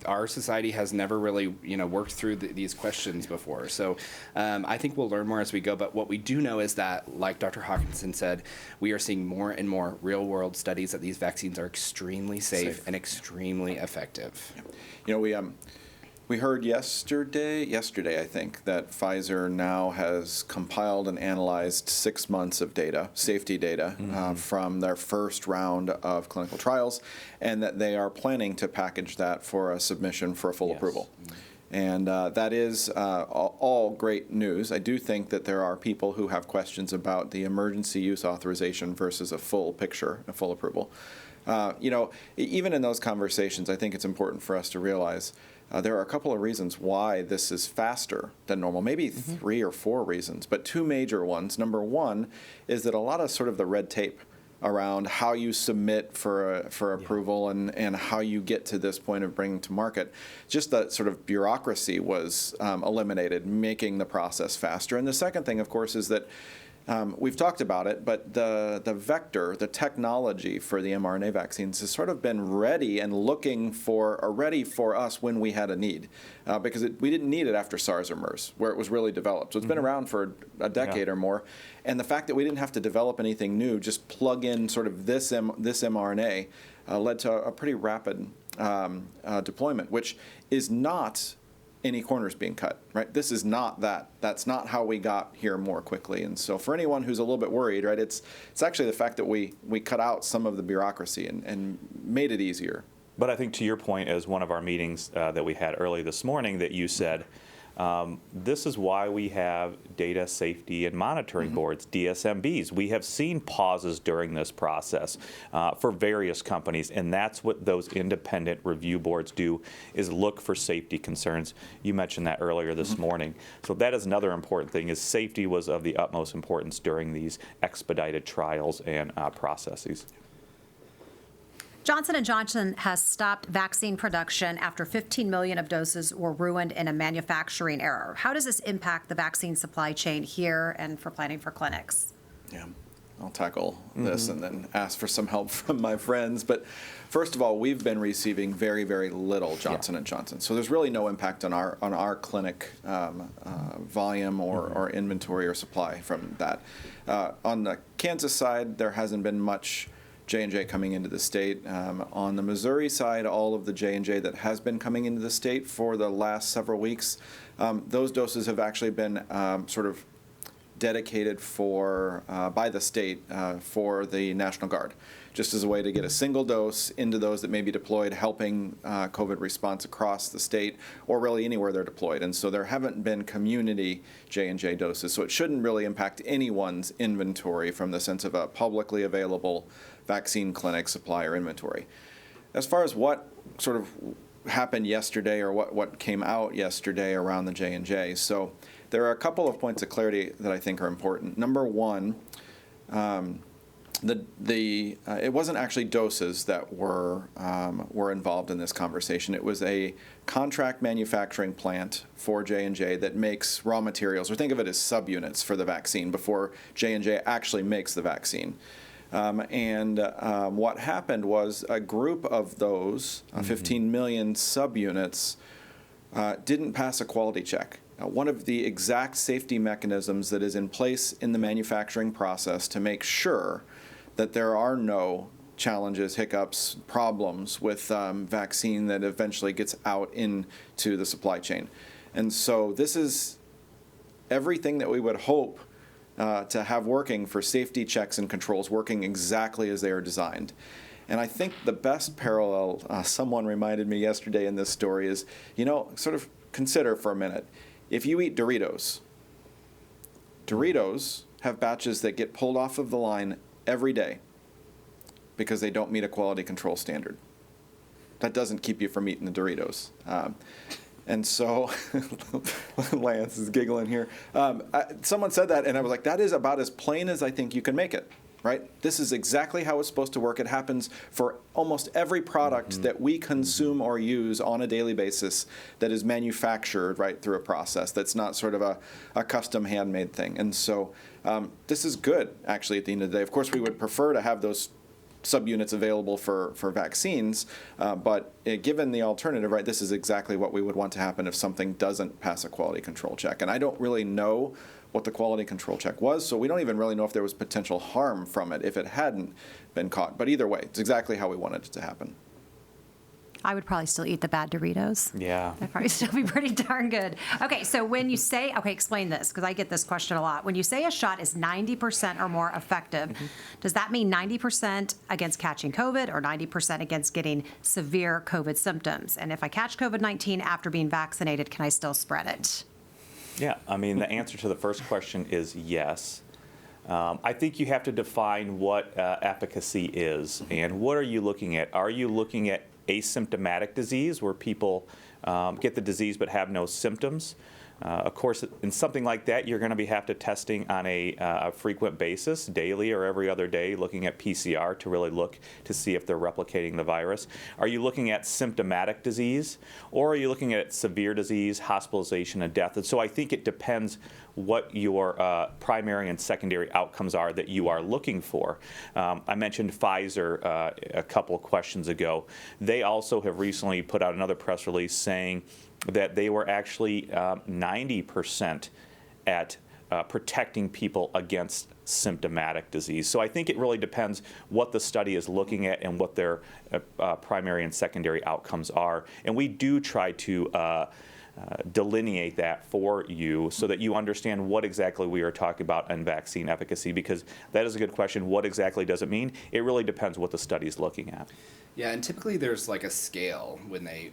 Our society has never really, worked through these questions before. So I think we'll learn more as we go. But what we do know is that, like Dr. Hawkinson said, we are seeing more and more real-world studies that these vaccines are extremely safe and extremely effective. We heard yesterday, I think, that Pfizer now has compiled and analyzed 6 months of data, safety data, from their first round of clinical trials, and that they are planning to package that for a submission for a full approval. And that is all great news. I do think that there are people who have questions about the emergency use authorization versus a full picture, a full approval. Even in those conversations, I think it's important for us to realize there are a couple of reasons why this is faster than normal, maybe 3 or 4 reasons, but 2 major ones. Number one is that a lot of sort of the red tape around how you submit for approval and how you get to this point of bringing to market, just that sort of bureaucracy was eliminated, making the process faster. And the second thing, of course, is that we've talked about it, but the vector, the technology for the mRNA vaccines has sort of been ready and ready for us when we had a need, because we didn't need it after SARS or MERS, where it was really developed. So it's been around for a decade or more, and the fact that we didn't have to develop anything new, just plug in sort of this mRNA, led to a pretty rapid deployment, which is not any corners being cut, right? This is not that. That's not how we got here more quickly. And so for anyone who's a little bit worried, right, it's actually the fact that we cut out some of the bureaucracy and made it easier. But I think to your point, as one of our meetings that we had early this morning, that you said, this is why we have data safety and monitoring boards, DSMBs. We have seen pauses during this process for various companies, and that's what those independent review boards do, is look for safety concerns. You mentioned that earlier this morning. So that is another important thing, is safety was of the utmost importance during these expedited trials and processes. Johnson & Johnson has stopped vaccine production after 15 million of doses were ruined in a manufacturing error. How does this impact the vaccine supply chain here and for planning for clinics? Yeah, I'll tackle this and then ask for some help from my friends. But first of all, we've been receiving very, very little Johnson & Johnson. So there's really no impact on our clinic volume or inventory or supply from that. On the Kansas side, there hasn't been much J&J coming into the state. On the Missouri side, all of the J&J that has been coming into the state for the last several weeks, those doses have actually been sort of dedicated by the state for the National Guard, just as a way to get a single dose into those that may be deployed, helping COVID response across the state or really anywhere they're deployed. And so there haven't been community J&J doses, so it shouldn't really impact anyone's inventory from the sense of a publicly available vaccine clinic supply or inventory. As far as what sort of happened yesterday or what came out yesterday around the J&J. So there are a couple of points of clarity that I think are important. Number one, it wasn't actually doses that were involved in this conversation. It was a contract manufacturing plant for J&J that makes raw materials, or think of it as subunits for the vaccine before J&J actually makes the vaccine. What happened was a group of those 15 million subunits didn't pass a quality check. One of the exact safety mechanisms that is in place in the manufacturing process to make sure that there are no challenges, hiccups, problems with vaccine that eventually gets out into the supply chain. And so this is everything that we would hope to have working for safety checks and controls, working exactly as they are designed. And I think the best parallel, someone reminded me yesterday in this story, is, sort of consider for a minute, if you eat Doritos have batches that get pulled off of the line every day because they don't meet a quality control standard. That doesn't keep you from eating the Doritos. And so, Lance is giggling here. Someone said that, and I was like, that is about as plain as I think you can make it, right? This is exactly how it's supposed to work. It happens for almost every product that we consume or use on a daily basis that is manufactured, right, through a process that's not sort of a custom handmade thing. And so this is good, actually, at the end of the day. Of course, we would prefer to have those subunits available for vaccines, but given the alternative, right, this is exactly what we would want to happen if something doesn't pass a quality control check. And I don't really know what the quality control check was, so we don't even really know if there was potential harm from it if it hadn't been caught. But either way, it's exactly how we wanted it to happen. I would probably still eat the bad Doritos. Yeah. That'd probably still be pretty darn good. Okay, so when you say, explain this, because I get this question a lot. When you say a shot is 90% or more effective, does that mean 90% against catching COVID or 90% against getting severe COVID symptoms? And if I catch COVID-19 after being vaccinated, can I still spread it? Yeah, I mean, the answer to the first question is yes. I think you have to define what efficacy is, and what are you looking at? Are you looking at asymptomatic disease, where people get the disease but have no symptoms? Of course, in something like that, you're going to have to testing on a frequent basis, daily or every other day, looking at PCR to really look to see if they're replicating the virus. Are you looking at symptomatic disease, or are you looking at severe disease, hospitalization, and death? And so I think it depends what your primary and secondary outcomes are that you are looking for. I mentioned Pfizer a couple of questions ago. They also have recently put out another press release saying that they were actually 90% at protecting people against symptomatic disease. So I think it really depends what the study is looking at and what their primary and secondary outcomes are. And we do try to delineate that for you so that you understand what exactly we are talking about in vaccine efficacy, because that is a good question. What exactly does it mean? It really depends what the study is looking at. Yeah, and typically there's like a scale when they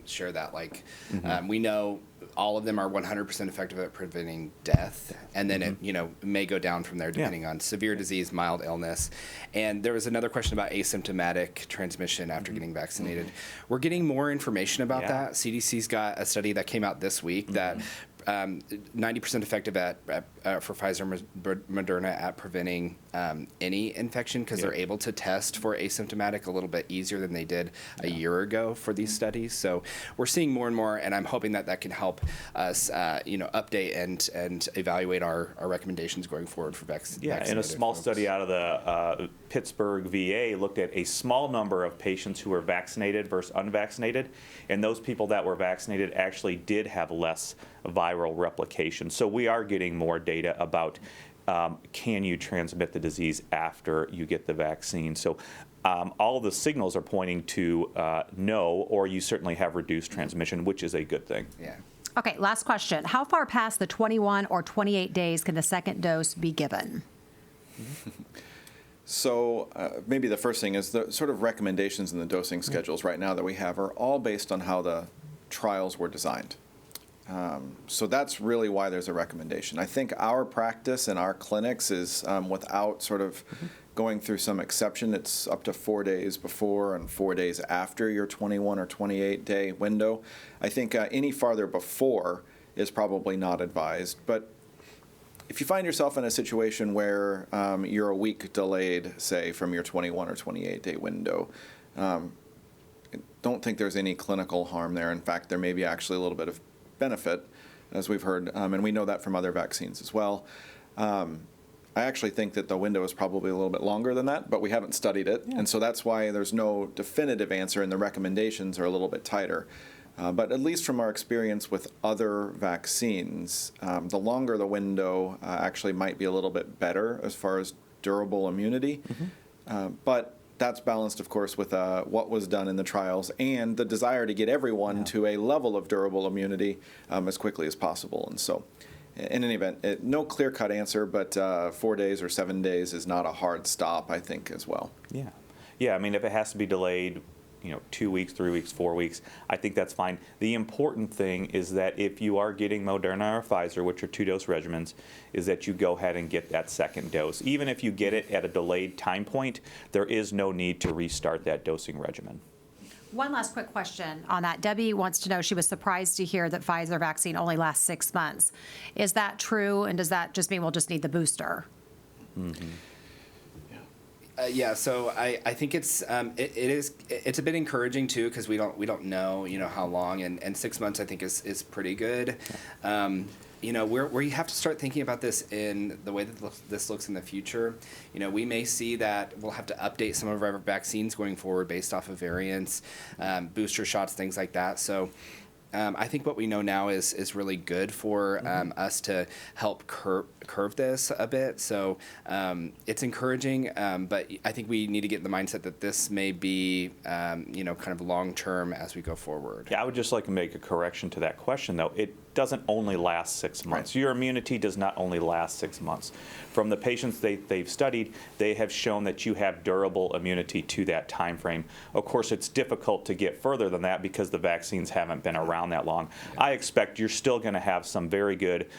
share that. Like we know all of them are 100% effective at preventing death, and then it may go down from there depending on severe disease, mild illness. And there was another question about asymptomatic transmission after getting vaccinated. We're getting more information about that. CDC's got a study that came out this week that 90% effective for Pfizer Moderna at preventing any infection, because they're able to test for asymptomatic a little bit easier than they did a year ago for these studies. So we're seeing more and more, and I'm hoping that can help us update and evaluate our recommendations going forward for vaccine. Yeah, and a small study out of the Pittsburgh VA looked at a small number of patients who were vaccinated versus unvaccinated, and those people that were vaccinated actually did have less viral replication. So we are getting more data about can you transmit the disease after you get the vaccine. So all the signals are pointing to no, or you certainly have reduced transmission, which is a good thing. Yeah. Okay, last question. How far past the 21 or 28 days can the second dose be given? So maybe the first thing is the sort of recommendations in the dosing schedules right now that we have are all based on how the trials were designed. So that's really why there's a recommendation. I think our practice in our clinics is without sort of going through some exception. It's up to 4 days before and 4 days after your 21 or 28 day window. I think any farther before is probably not advised. But if you find yourself in a situation where you're a week delayed, say, from your 21 or 28 day window, I don't think there's any clinical harm there. In fact, there may be actually a little bit of benefit, as we've heard, and we know that from other vaccines as well. I actually think that the window is probably a little bit longer than that, but we haven't studied it, and so that's why there's no definitive answer, and the recommendations are a little bit tighter. But at least from our experience with other vaccines, the longer the window actually might be a little bit better as far as durable immunity. But that's balanced, of course, with what was done in the trials and the desire to get everyone to a level of durable immunity as quickly as possible. And so, in any event, no clear-cut answer, but 4 days or 7 days is not a hard stop, I think, as well. Yeah. Yeah, I mean, if it has to be delayed, 2 weeks, 3 weeks, 4 weeks, I think that's fine. The important thing is that if you are getting Moderna or Pfizer, which are 2-dose regimens, is that you go ahead and get that second dose. Even if you get it at a delayed time point, there is no need to restart that dosing regimen. One last quick question on that. Debbie wants to know, she was surprised to hear that Pfizer vaccine only lasts 6 months. Is that true, and does that just mean we'll just need the booster? Yeah, so I think it's a bit encouraging too, because we don't know how long, and 6 months I think is pretty good. Where you have to start thinking about this in the way that this looks in the future. We may see that we'll have to update some of our vaccines going forward based off of variants, booster shots, things like that. So I think what we know now is really good for us to help curve this a bit. So it's encouraging, but I think we need to get in the mindset that this may be, kind of long term as we go forward. Yeah, I would just like to make a correction to that question, though. It doesn't only last 6 months. Right. Your immunity does not only last 6 months. From the patients they've studied, they have shown that you have durable immunity to that time frame. Of course, it's difficult to get further than that because the vaccines haven't been around that long. I expect you're still going to have some very good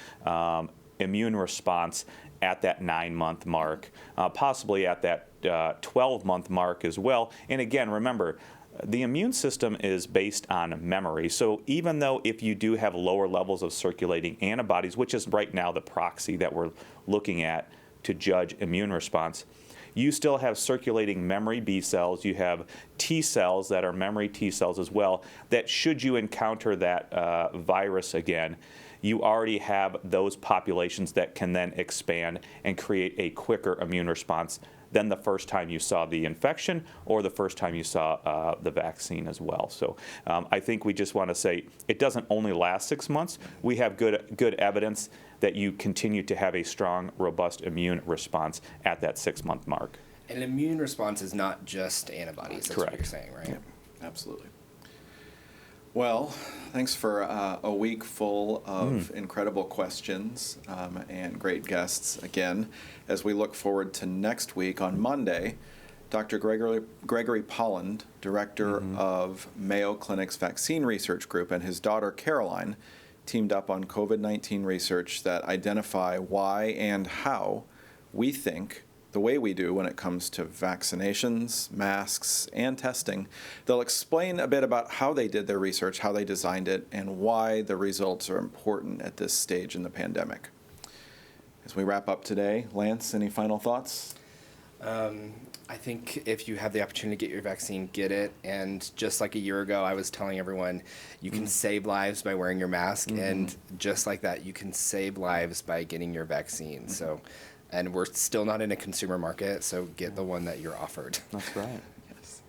immune response at that 9-month mark, possibly at that 12-month mark as well. And again, remember, the immune system is based on memory. So even though if you do have lower levels of circulating antibodies, which is right now the proxy that we're looking at to judge immune response, you still have circulating memory B cells. You have T cells that are memory T cells as well, that should you encounter that virus again, you already have those populations that can then expand and create a quicker immune response than the first time you saw the infection or the first time you saw the vaccine as well. So I think we just want to say it doesn't only last 6 months. We have good evidence that you continue to have a strong, robust immune response at that 6-month mark. And an immune response is not just antibodies. That's Correct. What you're saying, right? Yeah, absolutely. Well, thanks for a week full of incredible questions and great guests again. As we look forward to next week on Monday, Dr. Gregory Polland, director of Mayo Clinic's Vaccine Research Group, and his daughter Caroline teamed up on COVID-19 research that identify why and how we think the way we do when it comes to vaccinations, masks, and testing. They'll explain a bit about how they did their research, how they designed it, and why the results are important at this stage in the pandemic. As we wrap up today, Lance, any final thoughts? I think if you have the opportunity to get your vaccine, get it. And just like a year ago, I was telling everyone, you can save lives by wearing your mask. And just like that, you can save lives by getting your vaccine. So, and we're still not in a consumer market, so get the one that you're offered. That's right. Yes.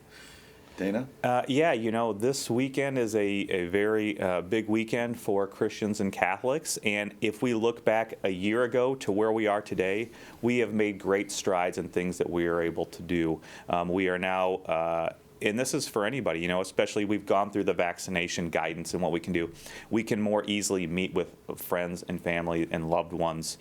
Dana? Yeah, this weekend is a very big weekend for Christians and Catholics. And if we look back a year ago to where we are today, we have made great strides in things that we are able to do. We are now, and this is for anybody, especially we've gone through the vaccination guidance and what we can do. We can more easily meet with friends and family and loved ones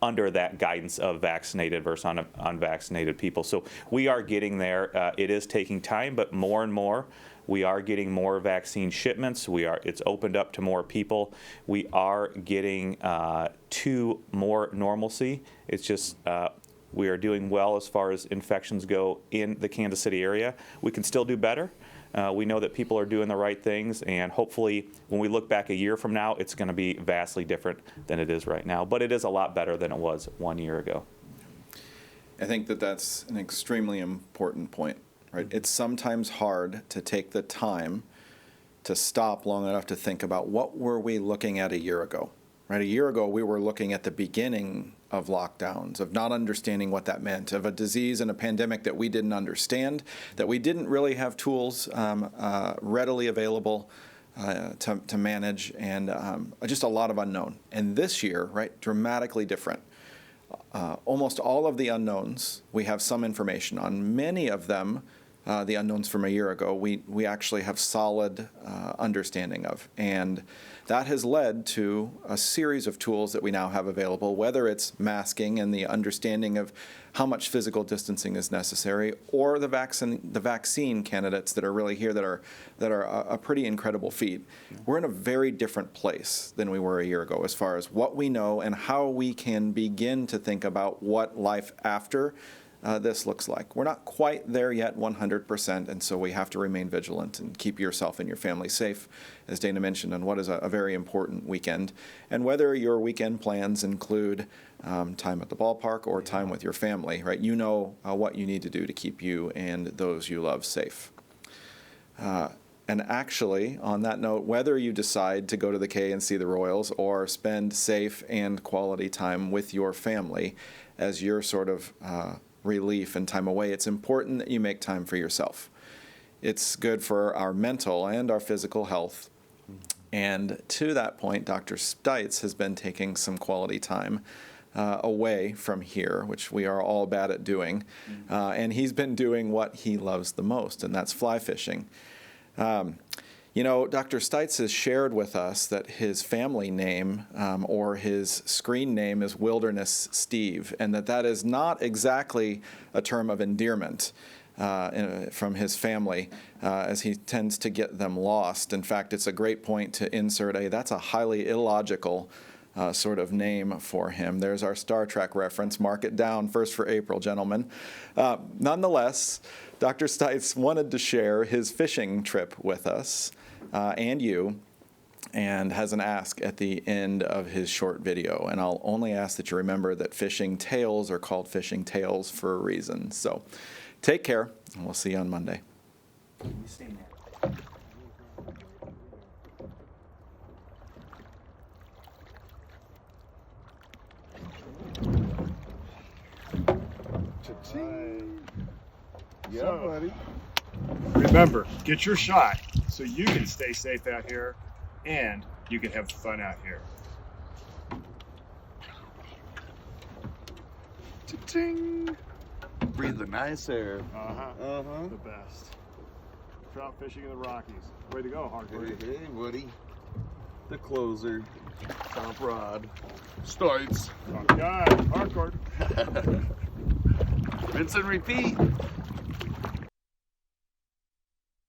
under that guidance of vaccinated versus unvaccinated people. So we are getting there. It is taking time, but more and more, we are getting more vaccine shipments. It's opened up to more people. We are getting to more normalcy. It's just we are doing well as far as infections go in the Kansas City area. We can still do better. We know that people are doing the right things, and hopefully when we look back a year from now, it's going to be vastly different than it is right now. But it is a lot better than it was 1 year ago. I think that that's an extremely important point, right? It's sometimes hard to take the time to stop long enough to think about what were we looking at a year ago, right? A year ago, we were looking at the beginning of lockdowns, of not understanding what that meant, of a disease and a pandemic that we didn't understand, that we didn't really have tools readily available to manage, and just a lot of unknown. And this year, right, dramatically different. Almost all of the unknowns we have some information on. Many of them, the unknowns from a year ago, we actually have solid understanding of. And that has led to a series of tools that we now have available, whether it's masking and the understanding of how much physical distancing is necessary, or the vaccine candidates that are really here that are a pretty incredible feat. We're in a very different place than we were a year ago as far as what we know and how we can begin to think about what life after this looks like. We're not quite there yet 100%, and so we have to remain vigilant and keep yourself and your family safe, as Dana mentioned, on what is a very important weekend. And whether your weekend plans include time at the ballpark or time with your family, right? You know what you need to do to keep you and those you love safe. And actually, on that note, whether you decide to go to the K and see the Royals or spend safe and quality time with your family as your sort of relief and time away, it's important that you make time for yourself. It's good for our mental and our physical health. And to that point, Dr. Stites has been taking some quality time away from here, which we are all bad at doing. And he's been doing what he loves the most, and that's fly fishing. You know, Dr. Stites has shared with us that his family name or his screen name is Wilderness Steve, and that is not exactly a term of endearment from his family, as he tends to get them lost. In fact, it's a great point to insert that's a highly illogical sort of name for him. There's our Star Trek reference. Mark it down, 1st for April, gentlemen. Nonetheless, Dr. Stites wanted to share his fishing trip with us and you, and has an ask at the end of his short video. And I'll only ask that you remember that fishing tails are called fishing tails for a reason. So take care, and we'll see you on Monday. Yeah, buddy. Remember, get your shot so you can stay safe out here and you can have fun out here. Cha-ching! Breathe the nice air. The best. Trout fishing in the Rockies. Way to go, Hartford. Hey, Woody. The closer. Top rod. Stites. Top guy, Hartford. Rinse and repeat.